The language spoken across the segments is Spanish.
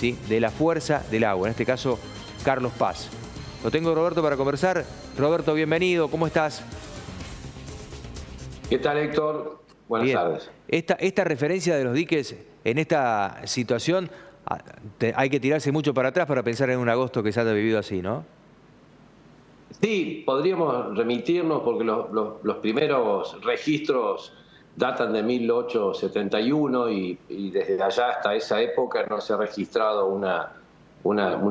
¿sí?, de la fuerza del agua, en este caso Carlos Paz. Lo tengo, Roberto, para conversar. Roberto, bienvenido, ¿cómo estás? ¿Qué tal, Héctor? Buenas Bien. tardes. Esta referencia de los diques en esta situación, hay que tirarse mucho para atrás para pensar en un agosto que se haya vivido así, ¿no? Sí, podríamos remitirnos porque los primeros registros datan de 1871 y desde allá hasta esa época no se ha registrado una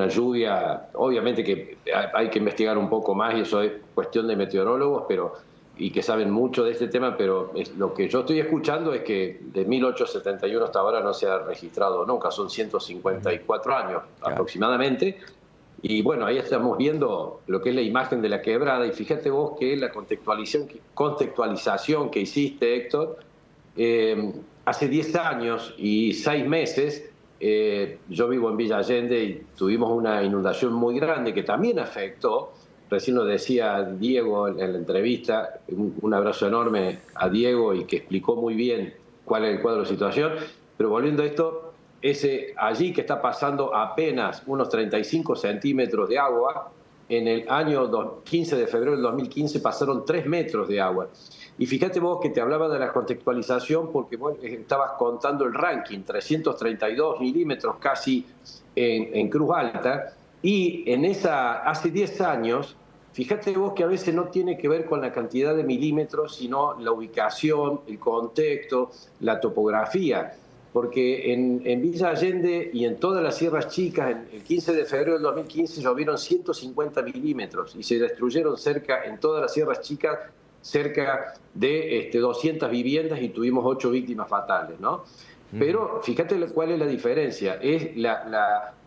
lluvia. Obviamente que hay que investigar un poco más y eso es cuestión de meteorólogos y que saben mucho de este tema, pero lo que yo estoy escuchando es que de 1871 hasta ahora no se ha registrado nunca, son 154 años Claro. aproximadamente. Y bueno, ahí estamos viendo lo que es la imagen de la quebrada y fíjate vos que la contextualización que hiciste, Héctor, hace 10 años y 6 meses, yo vivo en Villa Allende y tuvimos una inundación muy grande que también afectó, recién lo decía Diego en la entrevista, un abrazo enorme a Diego y que explicó muy bien cuál es el cuadro de situación, pero volviendo a esto, allí que está pasando apenas unos 35 centímetros de agua, en el año 15 de febrero del 2015 pasaron 3 metros de agua. Y fíjate vos que te hablaba de la contextualización porque vos estabas contando el ranking, 332 milímetros casi en Cruz Alta, y hace 10 años, fíjate vos que a veces no tiene que ver con la cantidad de milímetros, sino la ubicación, el contexto, la topografía. Porque en Villa Allende y en todas las sierras chicas, el 15 de febrero del 2015 llovieron 150 milímetros y se destruyeron en todas las sierras chicas, cerca de 200 viviendas y tuvimos 8 víctimas fatales, ¿no? Pero fíjate cuál es la diferencia.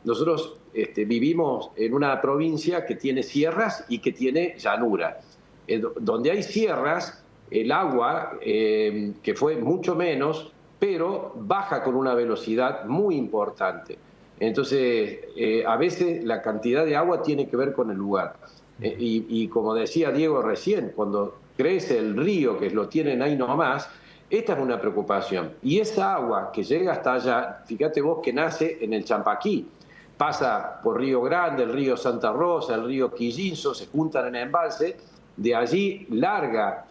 Nosotros vivimos en una provincia que tiene sierras y que tiene llanura. Donde hay sierras, el agua, que fue mucho menos, pero baja con una velocidad muy importante. Entonces, a veces la cantidad de agua tiene que ver con el lugar. Y como decía Diego recién, cuando crece el río, que lo tienen ahí nomás, esta es una preocupación. Y esa agua que llega hasta allá, fíjate vos que nace en el Champaquí, pasa por Río Grande, el río Santa Rosa, el río Quillinzo, se juntan en embalse, de allí larga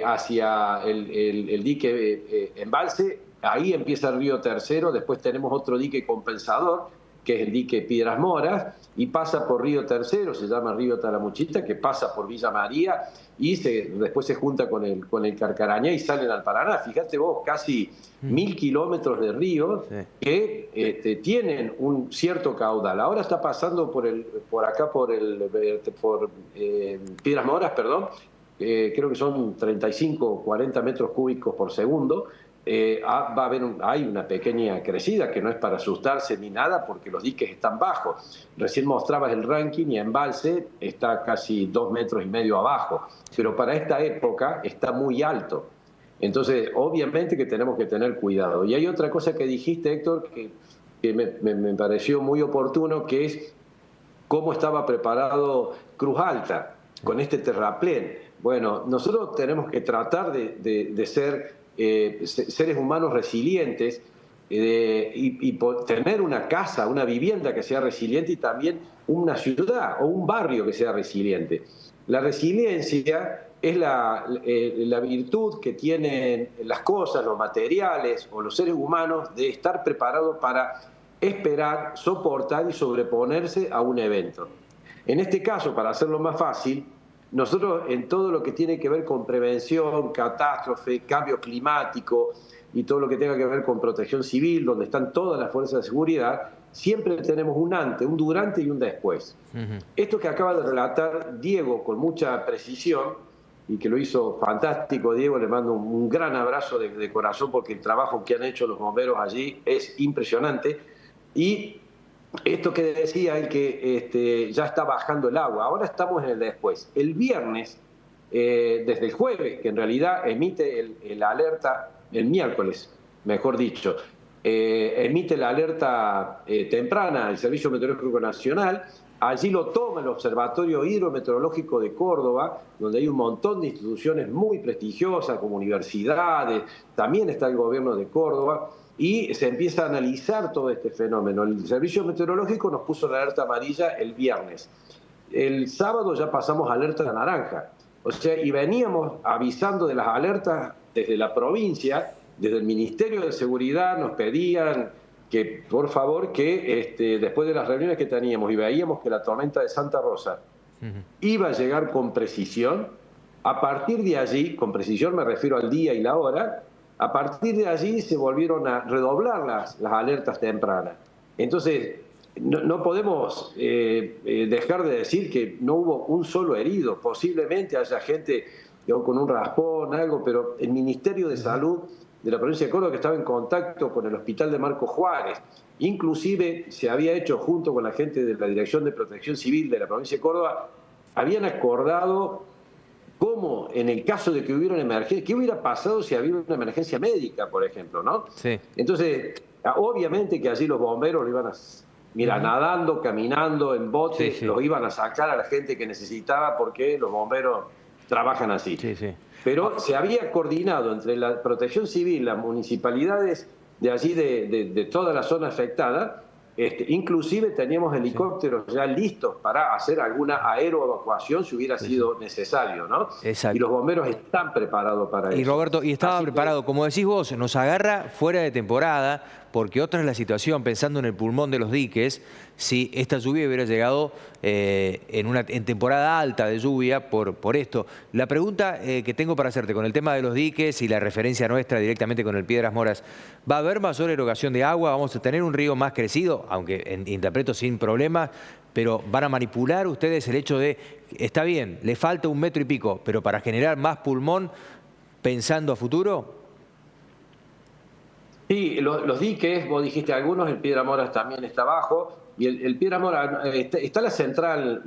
hacia el dique embalse, ahí empieza el río Tercero, después tenemos otro dique compensador, que es el dique Piedras Moras, y pasa por Río Tercero, se llama Río Talamuchita, que pasa por Villa María, y después se junta con el Carcarañá y salen al Paraná. Fíjate vos, casi 1000 kilómetros de ríos que tienen un cierto caudal. Ahora está pasando por Piedras Moras, perdón, creo que son 35 o 40 metros cúbicos por segundo. Hay una pequeña crecida que no es para asustarse ni nada porque los diques están bajos. Recién mostrabas el ranking y embalse está casi 2,5 metros abajo, pero para esta época está muy alto. Entonces, obviamente que tenemos que tener cuidado. Y hay otra cosa que dijiste, Héctor, que me pareció muy oportuno, que es cómo estaba preparado Cruz Alta con este terraplén. Bueno, nosotros tenemos que tratar de ser seres humanos resilientes y tener una casa, una vivienda que sea resiliente y también una ciudad o un barrio que sea resiliente. La resiliencia es la virtud que tienen las cosas, los materiales o los seres humanos de estar preparados para esperar, soportar y sobreponerse a un evento. En este caso, para hacerlo más fácil, nosotros en todo lo que tiene que ver con prevención, catástrofe, cambio climático y todo lo que tenga que ver con protección civil, donde están todas las fuerzas de seguridad, siempre tenemos un antes, un durante y un después. Esto que acaba de relatar Diego con mucha precisión y que lo hizo fantástico, Diego, le mando un gran abrazo de corazón porque el trabajo que han hecho los bomberos allí es impresionante. Y esto que decía el que ya está bajando el agua, ahora estamos en el después. El viernes, desde el jueves, que en realidad emite el alerta, el miércoles, mejor dicho, emite la alerta temprana el Servicio Meteorológico Nacional. Allí lo toma el Observatorio Hidrometeorológico de Córdoba, donde hay un montón de instituciones muy prestigiosas, como universidades, también está el gobierno de Córdoba. y se empieza a analizar todo este fenómeno. El servicio meteorológico nos puso la alerta amarilla el viernes. El sábado ya pasamos a alerta naranja. O sea, y veníamos avisando de las alertas desde la provincia, desde el Ministerio de Seguridad nos pedían que, por favor, que después de las reuniones que teníamos y veíamos que la tormenta de Santa Rosa iba a llegar con precisión, a partir de allí, con precisión me refiero al día y la hora, a partir de allí se volvieron a redoblar las alertas tempranas. Entonces, no podemos dejar de decir que no hubo un solo herido. Posiblemente haya gente con un raspón, algo, pero el Ministerio de Salud de la provincia de Córdoba, que estaba en contacto con el hospital de Marcos Juárez, inclusive se había hecho junto con la gente de la Dirección de Protección Civil de la provincia de Córdoba, habían acordado cómo, en el caso de que hubiera una emergencia, qué hubiera pasado si había una emergencia médica, por ejemplo, ¿no? Sí. Entonces, obviamente que allí los bomberos lo iban a... Mira, nadando, caminando, en bote, Sí, sí. los iban a sacar a la gente que necesitaba porque los bomberos trabajan así. Sí, sí. Pero se había coordinado entre la Protección Civil, las municipalidades de allí, de toda la zona afectada, inclusive teníamos helicópteros ya listos para hacer alguna aeroevacuación si hubiera sido necesario, ¿no? Exacto. Y los bomberos están preparados para eso. Y Roberto, y estaba Así preparado, como decís vos, nos agarra fuera de temporada, porque otra es la situación, pensando en el pulmón de los diques, si esta lluvia hubiera llegado en temporada alta de lluvia por esto. La pregunta que tengo para hacerte con el tema de los diques y la referencia nuestra directamente con el Piedras Moras, ¿va a haber mayor erogación de agua? ¿Vamos a tener un río más crecido? Aunque interpreto sin problemas, pero ¿van a manipular ustedes el hecho de, está bien, le falta 1 metro y pico, pero para generar más pulmón pensando a futuro? Sí, los diques, vos dijiste algunos, el Piedras Moras también está abajo, y el Piedras Moras, está la central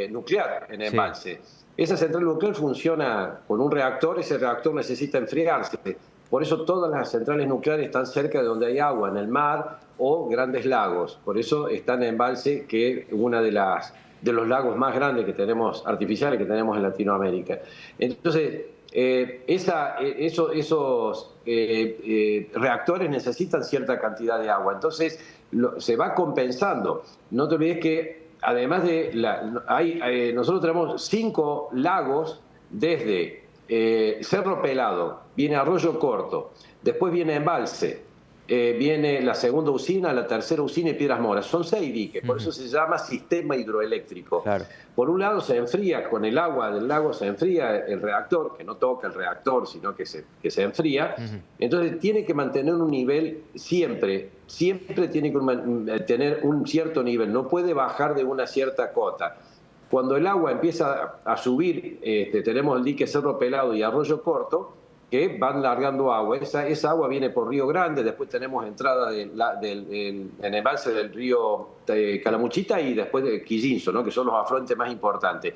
nuclear en embalse. Sí. Esa central nuclear funciona con un reactor, ese reactor necesita enfriarse. Por eso todas las centrales nucleares están cerca de donde hay agua, en el mar o grandes lagos. Por eso están en embalse, que es una de los lagos más grandes que tenemos, artificiales que tenemos en Latinoamérica. Entonces, esos reactores necesitan cierta cantidad de agua. Entonces, se va compensando. No te olvides que, además de... nosotros tenemos 5 lagos desde Cerro Pelado, viene Arroyo Corto, después viene Embalse, viene la segunda usina, la tercera usina y Piedras Moras. Son 6 diques, por eso se llama sistema hidroeléctrico. Claro. Por un lado se enfría, con el agua del lago se enfría el reactor, que no toca el reactor, sino que se enfría. Entonces tiene que mantener un nivel siempre tiene que tener un cierto nivel, no puede bajar de una cierta cota. Cuando el agua empieza a subir, tenemos el dique Cerro Pelado y Arroyo Corto, que van largando agua. Esa agua viene por Río Grande, después tenemos entrada en embalse del río Calamuchita y después de Quillinzo, ¿no? Que son los afluentes más importantes.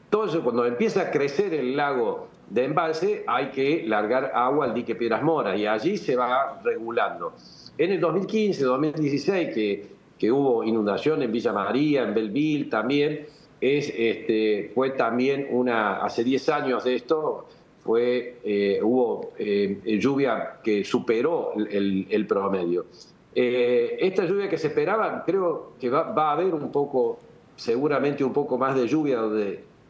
Entonces, cuando empieza a crecer el lago de embalse, hay que largar agua al dique Piedras Moras y allí se va regulando. En el 2015, 2016, que hubo inundación en Villa María, en Belleville también, fue también hace 10 años de esto, hubo lluvia que superó el promedio. Esta lluvia que se esperaba, creo que va a haber seguramente un poco más de lluvia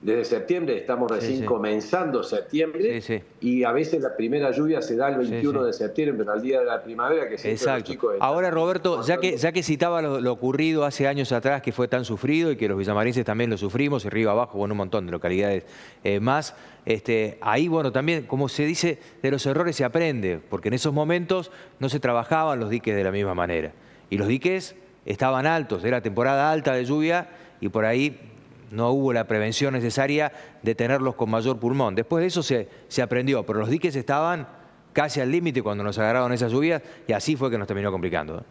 desde septiembre, estamos recién comenzando septiembre, y a veces la primera lluvia se da el 21 de septiembre, pero al día de la primavera, que siempre los chicos... Ahora, Roberto, ya que citaba lo ocurrido hace años atrás, que fue tan sufrido y que los villamarenses también lo sufrimos, y Río Abajo, con un montón de localidades más, ahí, bueno, también, como se dice, de los errores se aprende, porque en esos momentos no se trabajaban los diques de la misma manera. Y los diques estaban altos, era temporada alta de lluvia, y por ahí no hubo la prevención necesaria de tenerlos con mayor pulmón. Después de eso se aprendió, pero los diques estaban casi al límite cuando nos agarraron esas lluvias y así fue que nos terminó complicando.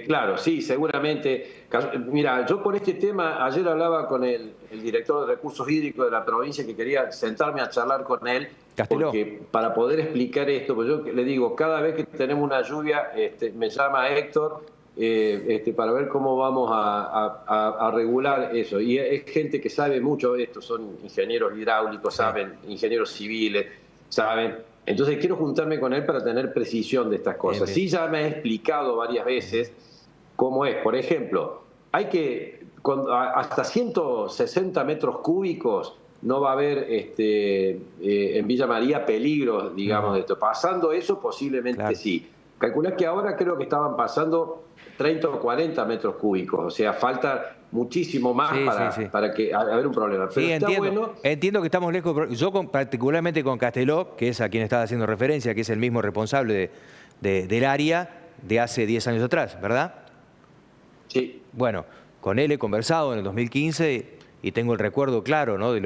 Claro, sí, seguramente. Mira, yo con este tema, ayer hablaba con el director de Recursos Hídricos de la provincia, que quería sentarme a charlar con él, Casteló. Porque para poder explicar esto, pues yo le digo, cada vez que tenemos una lluvia, me llama Héctor, para ver cómo vamos a regular eso. Y es gente que sabe mucho de esto, son ingenieros hidráulicos, saben, ingenieros civiles, saben. Entonces quiero juntarme con él para tener precisión de estas cosas. Bien. Sí, ya me ha explicado varias veces cómo es. Por ejemplo, hay que, hasta 160 metros cúbicos no va a haber en Villa María peligros, digamos, de esto. Pasando eso, posiblemente Claro. sí. Calculás que ahora creo que estaban pasando 30 o 40 metros cúbicos. O sea, falta muchísimo más Sí. para que haber un problema. Pero Sí, está entiendo. bueno. Entiendo que estamos lejos. Yo particularmente con Casteló, que es a quien estaba haciendo referencia, que es el mismo responsable del área de hace 10 años atrás, ¿verdad? Sí. Bueno, con él he conversado en el 2015 y tengo el recuerdo claro, ¿no?, de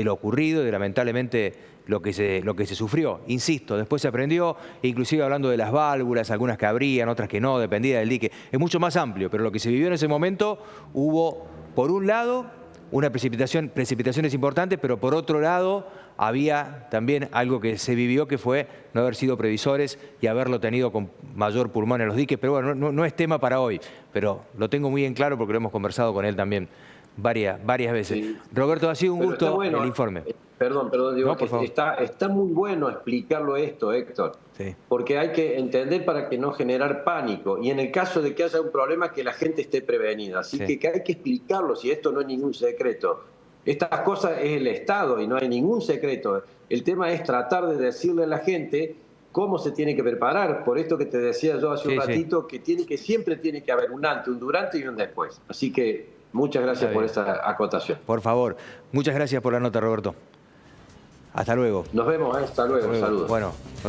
lo ocurrido y de lamentablemente lo que se sufrió. Insisto, después se aprendió, inclusive hablando de las válvulas, algunas que abrían, otras que no, dependía del dique. Es mucho más amplio, pero lo que se vivió en ese momento hubo, por un lado, una precipitaciones importantes, pero por otro lado había también algo que se vivió, que fue no haber sido previsores y haberlo tenido con mayor pulmón en los diques. Pero bueno, no es tema para hoy, pero lo tengo muy en claro porque lo hemos conversado con él también varias veces. Sí. Roberto, ha sido un Pero está gusto bueno, el informe. Perdón, digo, No, por favor. está muy bueno explicarlo esto, Héctor, Sí. porque hay que entender para que no generar pánico, y en el caso de que haya un problema, que la gente esté prevenida. Así Sí. que hay que explicarlo, si esto no es ningún secreto. Estas cosas es el Estado y no hay ningún secreto. El tema es tratar de decirle a la gente cómo se tiene que preparar. Por esto que te decía yo hace un ratito, que siempre tiene que haber un antes, un durante y un después. Así que muchas gracias por esa acotación. Por favor. Muchas gracias por la nota, Roberto. Hasta luego. Nos vemos, hasta luego. Saludos. Bueno.